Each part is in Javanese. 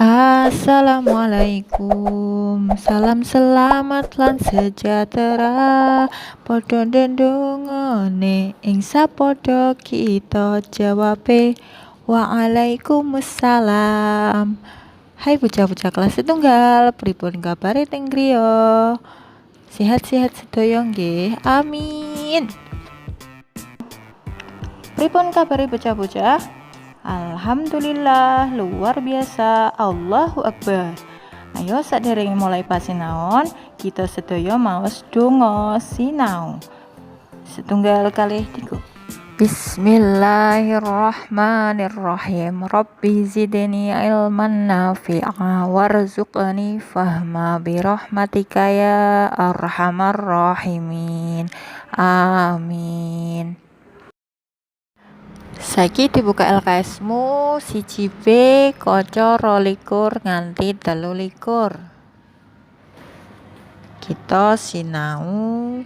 Assalamualaikum, salam selamat lan sejahtera. Padha ndedongone ing sapadha kita jawabe Waalaikumsalam. Hai bocah-bocah kelas setunggal, pripun kabare teng griya? Sehat-sehat sedaya nggih? Amin. Pripun kabare bocah-bocah? Alhamdulillah, luar biasa, Allahu Akbar. Ayo saderenge mulai pasinaon, kita sedaya maos donga sinau. Setunggal kalih tiga. Bismillahirrahmanirrahim. Rabbi zidni ilman nafi'a warzuqni fahma birahmatika ya arhamar rahimin. Amin. Saiki dibuka LKS-mu siji B kaca 22 nganti 23. Kita sinau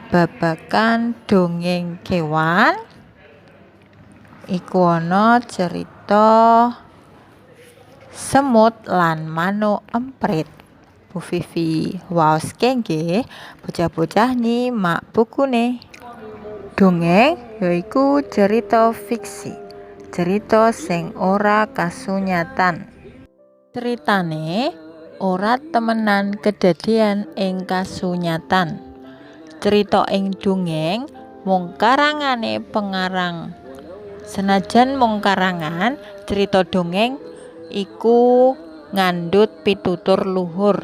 babagan dongeng kewan. Iku ana cerita semut lan manuk emprit. Bu Vivi waoske nggih, bocah-bocah nyimak bukune. Dongeng yaiku cerita fiksi, cerita sing ora kasunyatan. Ceritane ora temenan kedadian ing kasunyatan. Cerita ing dongeng mung karangane pengarang. Senajan mung karangan, cerita dongeng iku ngandhut pitutur luhur.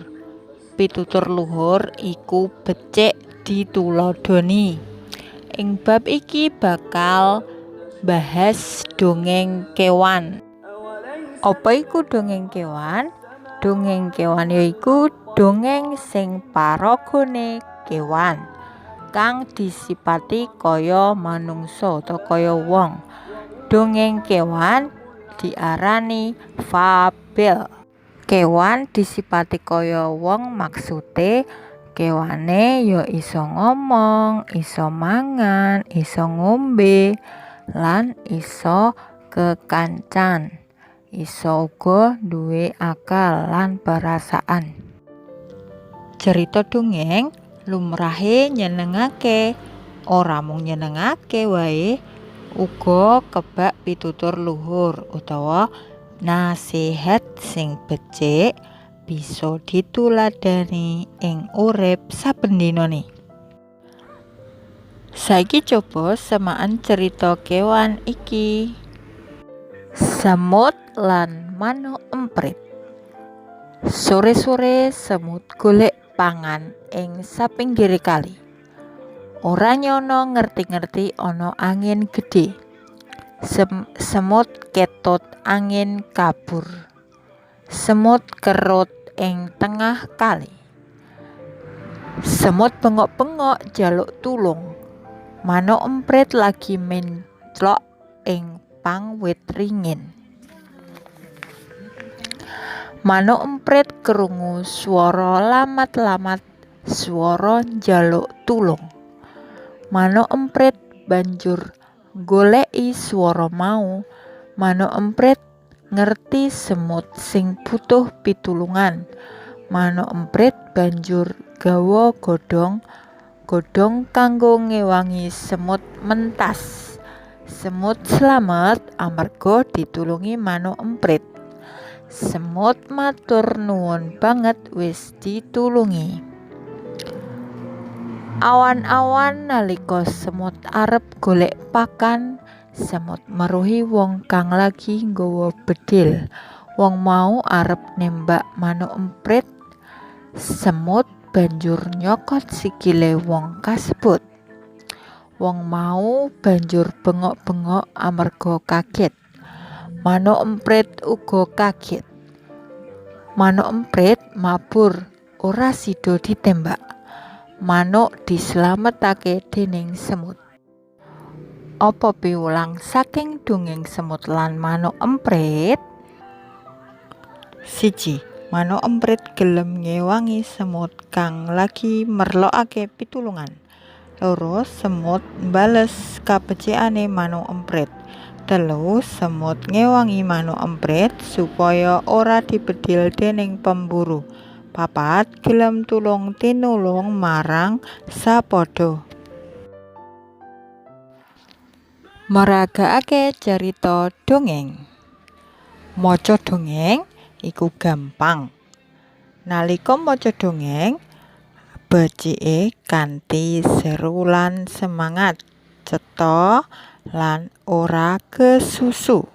Pitutur luhur iku becik ditulodoni. Ing bab iki bakal bahas dongeng kewan. Apa iku dongeng kewan? Dongeng kewan yaiku dongeng sing paragane kewan kang disipati kaya manungsa utawa kaya wong. Dongeng kewan diarani fabel. Kewan disipati kaya wong maksude kewane ya iso ngomong, iso mangan, iso ngombe, lan iso kekancan. Iso uga duwe akal lan perasaan. Cerita dongeng lumrahe nyenengake, ora mung nyenengake wae, uga kebak pitutur luhur utawa nasihat sing becik bisa dituladani ing urip saben dinane. Saiki coba semaan cerita kewan iki. Semut lan manuk emprit. Sore-sore semut golek pangan ing sapinggire kali. Ora nyono ngerti-ngerti ana angin gedhe. Semut ketut angin kabur. Semut kerut ing tengah kali. Semut bengok-bengok jaluk tulung. Manuk emprit lagi menclok ing pang wit ringin. Manuk emprit krungu swara lamat-lamat, swara njaluk tulung. Manuk emprit banjur goleki swara mau. Manuk emprit ngerti semut sing butuh pitulungan. Manuk emprit banjur gawa godhong kanggo ngewangi semut mentas. Semut slamet amarga ditulungi manuk emprit. Semut matur nuwun banget wis ditulungi. Awan-awan nalika semut arep golek pakan, semut meruhi wong kang lagi nggawa bedil. Wong mau arep nembak manuk emprit. Semut banjur nyokot sikile wong kasebut. Wong mau banjur bengok-bengok amarga kaget. Manuk emprit uga kaget. Manuk emprit mabur ora sida ditembak. Manuk dislametake dening semut. Apa piwulang saking dongeng semut lan manuk emprit? 1. Manuk emprit gelem ngewangi semut kang lagi merlokake pitulungan. 2. Semut mbales kabecikane manuk emprit. Telu, semut ngewangi manuk emprit supaya ora dibedil dening pemburu. Papat, gelem tulung tinulung marang sapadha. Meragakake cerita dongeng. Maca dongeng iku gampang. Nalika maca dongeng, becike kanthi seru lan semangat, cetha lan ora kesusu.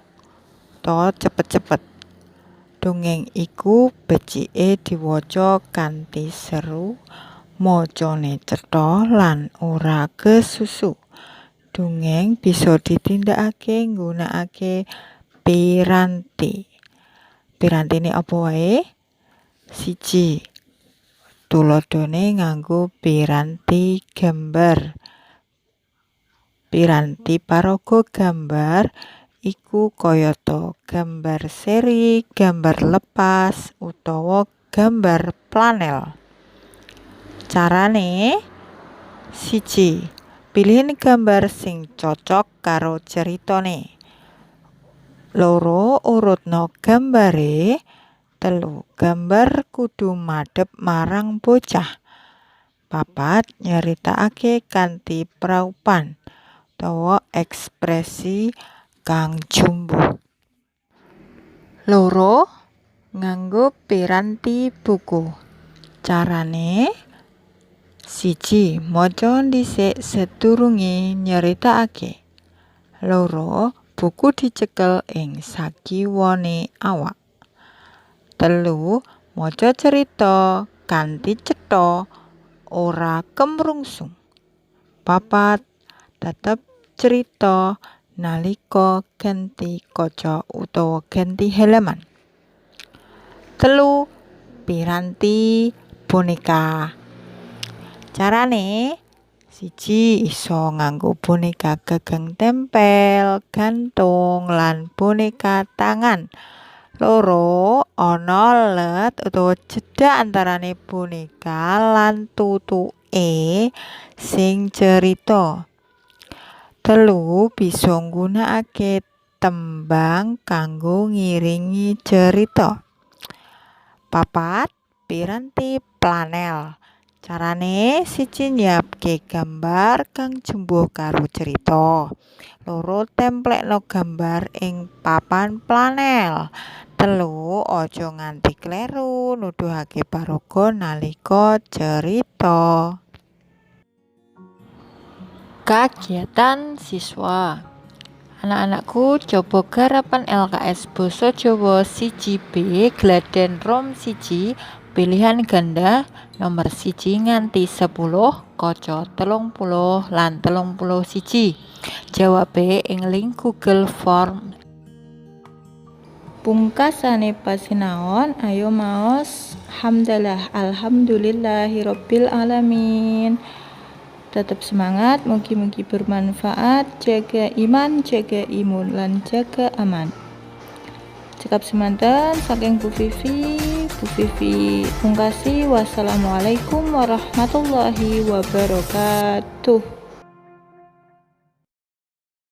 To cepet-cepet. Dongeng iku becike diwaca kanthi seru, macane cetha lan ora kesusu. Dongeng bisa ditindakake nggunakake piranti. Pirantine apa wae? 1. Tuladhane nganggo piranti gambar. Piranti paraga gambar iku kayata gambar seri, gambar lepas, utawa gambar planel. Carane 1. Pilih gambar sing cocok karo ceritane. 2. Urutno gambare. 3. Gambar kudu madhep marang bocah. 4. Nyeritakake kanthi praupan utawa ekspresi kang jumbuh. 2. Nganggo piranti buku. Carane 1. Maca dhisik sedurunge nyeritakake. 2. Buku dicekel ing sakiwane awak. 3. Maca cerita kanthi cetha ora kemrungsung. 4. Tetep cerita nalika ganti kaca utawa ganti halaman. 3. Piranti boneka. Carane 1. Iso nganggo boneka gagang tempel, gantung, lan boneka tangan. 2. Ana let utawa jeda antarane boneka lan tutuke sing cerita. 3. Bisa nggunakake tembang kanggo ngiringi cerita. 4. Piranti planel. Carane 1. Nyiapke gambar kang jumbuh karo cerita. 2. Templekno gambar ing papan planel. 3. Aja nganti kleru nuduhake paraga nalika cerita. Kagiatan siswa. Anak-anakku coba garapan LKS Basa Jawa 1B Gladen Rom 1 pilihan ganda nomor 1 nganti 10 kaca 30 lan 31. Jawabe ing link Google Form. Pungkasane pasinaon ayo maos hamdalah alhamdulillahirabbil alamin. Tetap semangat, mugi-mugi bermanfaat, jaga iman, jaga imun, lan jaga aman. Cekap semanten saking Bu Vivi pungkasi. Wassalamualaikum warahmatullahi wabarakatuh.